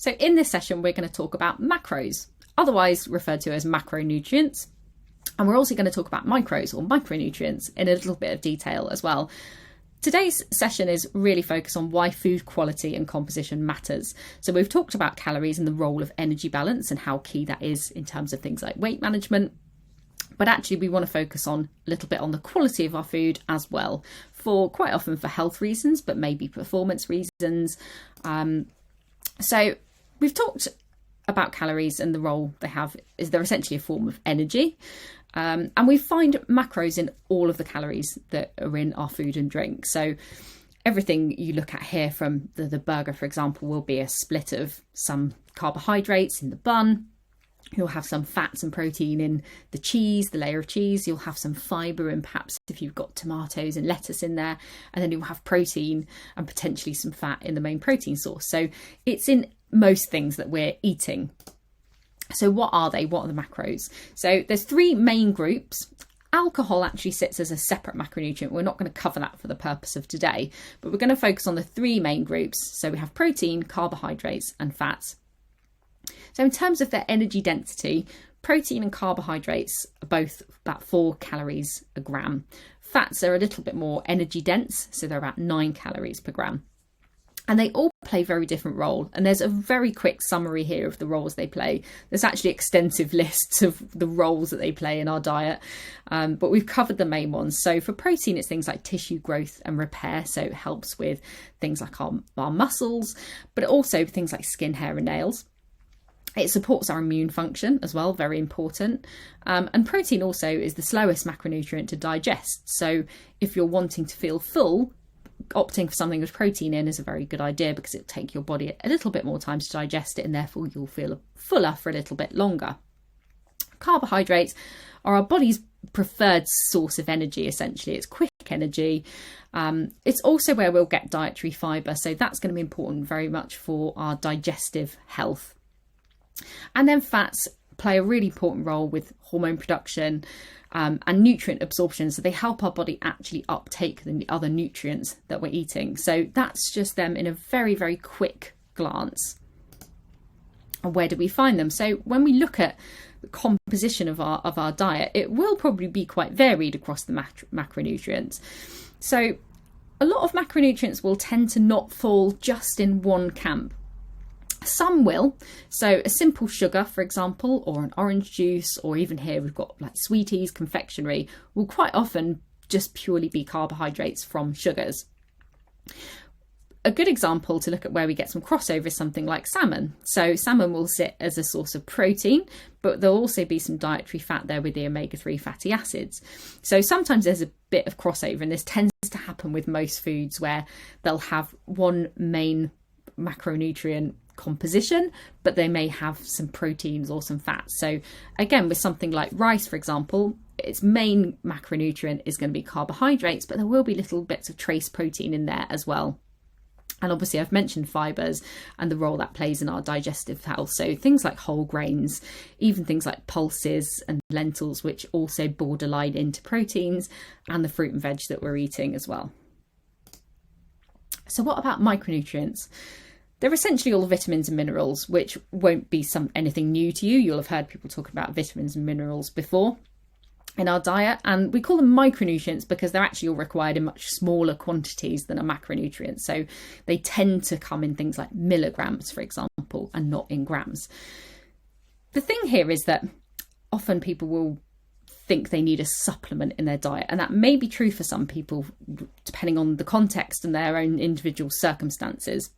So in this session, we're going to talk about macros, otherwise referred to as macronutrients. And we're also going to talk about micros or micronutrients in a little bit of detail as well. Today's session is really focused on why food quality and composition matters. So we've talked about calories and the role of energy balance and how key that is in terms of things like weight management. But actually we want to focus on a little bit on the quality of our food as well, for quite often for health reasons, but maybe performance reasons. So we've talked about calories and the role they have. Is they're essentially a form of energy. And we find macros in all of the calories that are in our food and drink. So everything you look at here from the burger, for example, will be a split of some carbohydrates in the bun. You'll have some fats and protein in the cheese, the layer of cheese. You'll have some fibre and perhaps if you've got tomatoes and lettuce in there. And then you'll have protein and potentially some fat in the main protein source. So it's in most things that we're eating. So what are they? What are the macros? So there's three main groups. Alcohol actually sits as a separate macronutrient. We're not going to cover that for the purpose of today, but we're going to focus on the three main groups. So we have protein, carbohydrates, and fats. So in terms of their energy density, protein and carbohydrates are both about 4 calories a gram. Fats are a little bit more energy dense, so they're about 9 calories per gram. And they all play a very different role. And there's a very quick summary here of the roles they play. There's actually extensive lists of the roles that they play in our diet, but we've covered the main ones. So for protein, it's things like tissue growth and repair. So it helps with things like our muscles, but also things like skin, hair and nails. It supports our immune function as well, very important. And protein also is the slowest macronutrient to digest. So if you're wanting to feel full, opting for something with protein in is a very good idea because it'll take your body a little bit more time to digest it and therefore you'll feel fuller for a little bit longer. Carbohydrates are our body's preferred source of energy, essentially. It's quick energy. It's also where we'll get dietary fibre, so that's going to be important very much for our digestive health. And then fats play a really important role with hormone production and nutrient absorption. So they help our body actually uptake the other nutrients that we're eating. So that's just them in a very, very quick glance. And where do we find them? So when we look at the composition of our diet, it will probably be quite varied across the macronutrients. So a lot of macronutrients will tend to not fall just in one camp. Some will, so a simple sugar, for example, or an orange juice, or even here we've got like sweeties, confectionery, will quite often just purely be carbohydrates from sugars. A good example to look at where we get some crossover is something like salmon. So salmon will sit as a source of protein, but there'll also be some dietary fat there with the omega-3 fatty acids. So sometimes there's a bit of crossover, and this tends to happen with most foods where they'll have one main macronutrient composition, but they may have some proteins or some fats. So again, with something like rice, for example, its main macronutrient is going to be carbohydrates, but there will be little bits of trace protein in there as well. And obviously I've mentioned fibres and the role that plays in our digestive health. So things like whole grains, even things like pulses and lentils, which also borderline into proteins, and the fruit and veg that we're eating as well. So what about micronutrients? They're essentially all vitamins and minerals, which won't be anything new to you. You'll have heard people talk about vitamins and minerals before in our diet, and we call them micronutrients because they're actually all required in much smaller quantities than a macronutrient. So they tend to come in things like milligrams, for example, and not in grams. The thing here is that often people will think they need a supplement in their diet, and that may be true for some people depending on the context and their own individual circumstances.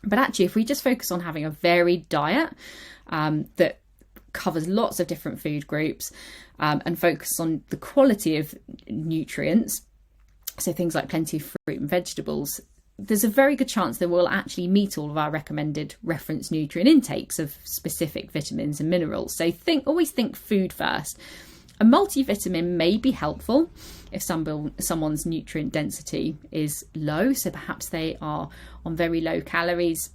But actually, if we just focus on having a varied diet that covers lots of different food groups and focus on the quality of nutrients, so things like plenty of fruit and vegetables, there's a very good chance that we'll actually meet all of our recommended reference nutrient intakes of specific vitamins and minerals. So always think food first. A multivitamin may be helpful if someone's nutrient density is low, so perhaps they are on very low calories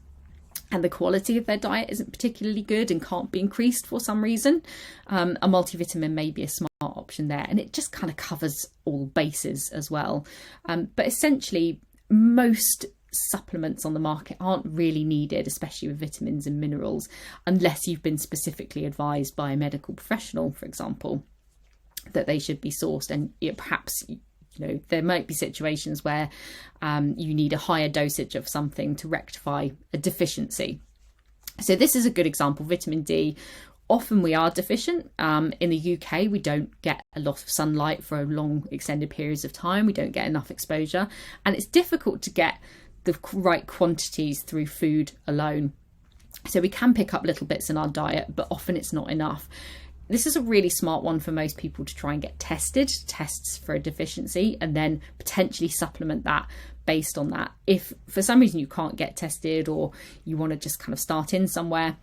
and the quality of their diet isn't particularly good and can't be increased for some reason. A multivitamin may be a smart option there, and it just kind of covers all bases as well. But essentially, most supplements on the market aren't really needed, especially with vitamins and minerals, unless you've been specifically advised by a medical professional, for example, that they should be sourced. And perhaps, there might be situations where you need a higher dosage of something to rectify a deficiency. So this is a good example. Vitamin D, often we are deficient. In the UK, we don't get a lot of sunlight for long extended periods of time. We don't get enough exposure, and it's difficult to get the right quantities through food alone. So we can pick up little bits in our diet, but often it's not enough. This is a really smart one for most people to try and get tests for a deficiency, and then potentially supplement that based on that. If for some reason you can't get tested, or you want to just kind of start in somewhere,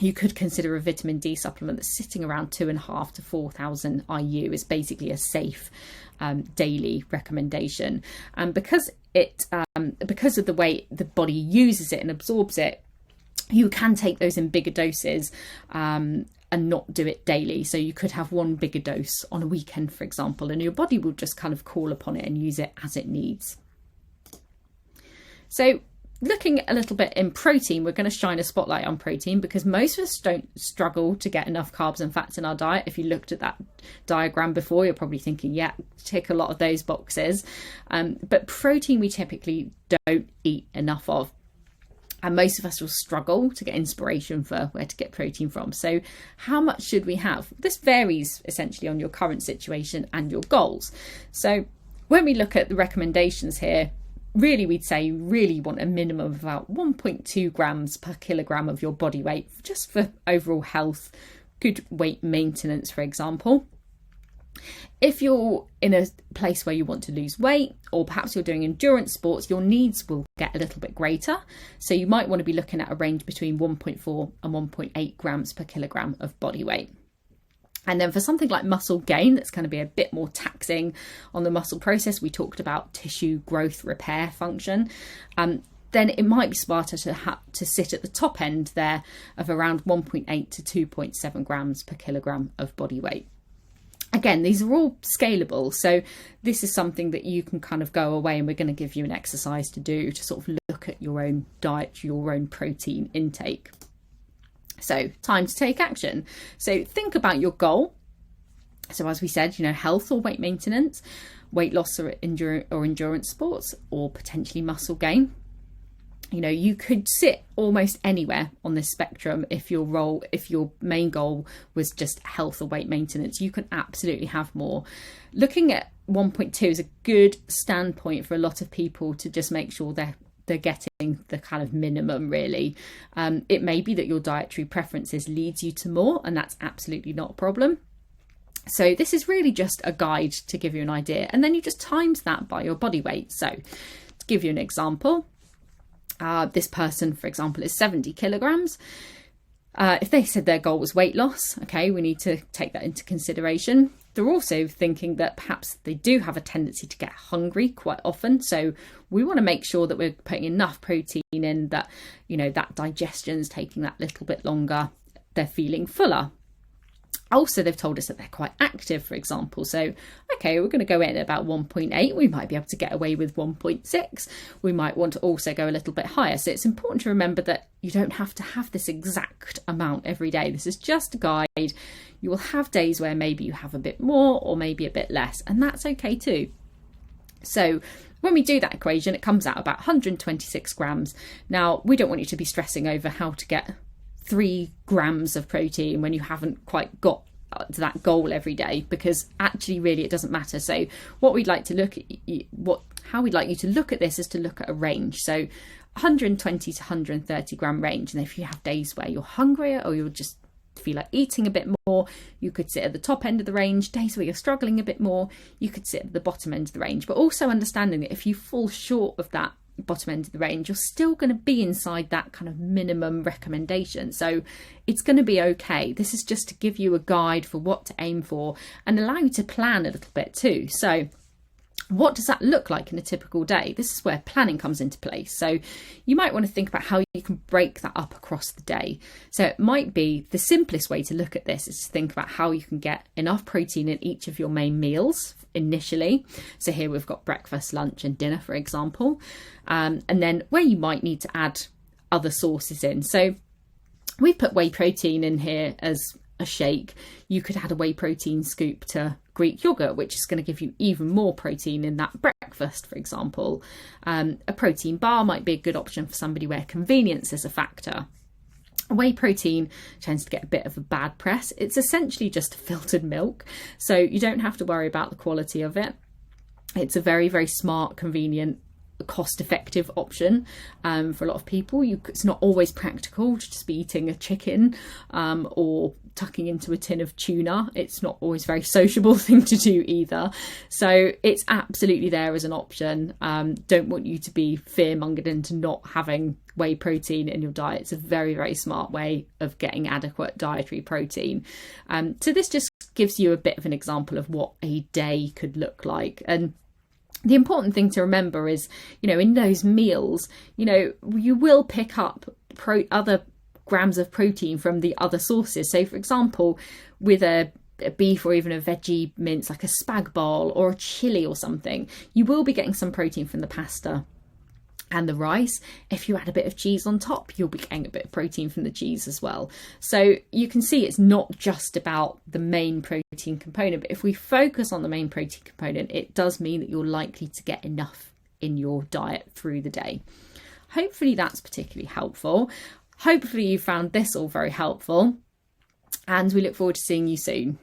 you could consider a vitamin D supplement that's sitting around 2,500 to 4,000 IU is basically a safe daily recommendation. And because of the way the body uses it and absorbs it, you can take those in bigger doses and not do it daily. So you could have one bigger dose on a weekend, for example, and your body will just kind of call upon it and use it as it needs. So looking a little bit in protein, we're going to shine a spotlight on protein because most of us don't struggle to get enough carbs and fats in our diet. If you looked at that diagram before, you're probably thinking, yeah, tick a lot of those boxes. But protein we typically don't eat enough of. And most of us will struggle to get inspiration for where to get protein from. So how much should we have? This varies essentially on your current situation and your goals. So when we look at the recommendations here, really we'd say you really want a minimum of about 1.2 grams per kilogram of your body weight, just for overall health, good weight maintenance, for example. If you're in a place where you want to lose weight, or perhaps you're doing endurance sports, your needs will get a little bit greater. So you might want to be looking at a range between 1.4 and 1.8 grams per kilogram of body weight. And then for something like muscle gain, that's going to be a bit more taxing on the muscle process. We talked about tissue growth repair function. Then it might be smarter to sit at the top end there of around 1.8 to 2.7 grams per kilogram of body weight. Again, these are all scalable. So this is something that you can kind of go away, and we're going to give you an exercise to do to sort of look at your own diet, your own protein intake. So time to take action. So think about your goal. So as we said, health or weight maintenance, weight loss or endurance sports, or potentially muscle gain. You could sit almost anywhere on this spectrum. If your main goal was just health or weight maintenance, you can absolutely have more. Looking at 1.2 is a good standpoint for a lot of people to just make sure they're getting the kind of minimum, really. It may be that your dietary preferences leads you to more, and that's absolutely not a problem. So this is really just a guide to give you an idea, and then you just times that by your body weight. So to give you an example, this person, for example, is 70 kilograms. If they said their goal was weight loss, okay, we need to take that into consideration. They're also thinking that perhaps they do have a tendency to get hungry quite often. So we want to make sure that we're putting enough protein in that, that digestion's taking that little bit longer. They're feeling fuller. Also, they've told us that they're quite active, for example. So, okay, we're going to go in at about 1.8. We might be able to get away with 1.6. We might want to also go a little bit higher. So it's important to remember that you don't have to have this exact amount every day. This is just a guide. You will have days where maybe you have a bit more or maybe a bit less, and that's okay too. So when we do that equation, it comes out about 126 grams. Now, we don't want you to be stressing over how to get 3 grams of protein when you haven't quite got to that goal every day, because actually really it doesn't matter. So what we'd like to look at, how we'd like you to look at this is to look at a range. So 120 to 130 gram range. And if you have days where you're hungrier or you'll just feel like eating a bit more, you could sit at the top end of the range. Days where you're struggling a bit more, you could sit at the bottom end of the range. But also understanding that if you fall short of that bottom end of the range, you're still going to be inside that kind of minimum recommendation. So it's going to be okay. This is just to give you a guide for what to aim for and allow you to plan a little bit too. So What does that look like in a typical day? This is where planning comes into place. So you might want to think about how you can break that up across the day. So it might be the simplest way to look at this is to think about how you can get enough protein in each of your main meals initially. So here we've got breakfast, lunch and dinner, for example. And then where you might need to add other sources in. So we put whey protein in here as a shake. You could add a whey protein scoop to Greek yogurt, which is going to give you even more protein in that breakfast, for example. A protein bar might be a good option for somebody where convenience is a factor. Whey protein tends to get a bit of a bad press. It's essentially just filtered milk, so you don't have to worry about the quality of it. It's a very, very smart, convenient, cost-effective option for a lot of people. It's not always practical to just be eating a chicken or tucking into a tin of tuna. It's not always a very sociable thing to do either. So it's absolutely there as an option. Don't want you to be fear-mongered into not having whey protein in your diet. It's a very, very smart way of getting adequate dietary protein. So this just gives you a bit of an example of what a day could look like. And the important thing to remember is, in those meals, you will pick up other grams of protein from the other sources. So, for example, with a beef or even a veggie mince, like a spag bol or a chili or something, you will be getting some protein from the pasta and the rice. If you add a bit of cheese on top, you'll be getting a bit of protein from the cheese as well. So you can see it's not just about the main protein component, but if we focus on the main protein component, it does mean that you're likely to get enough in your diet through the day. Hopefully that's particularly helpful. Hopefully you found this all very helpful, and we look forward to seeing you soon.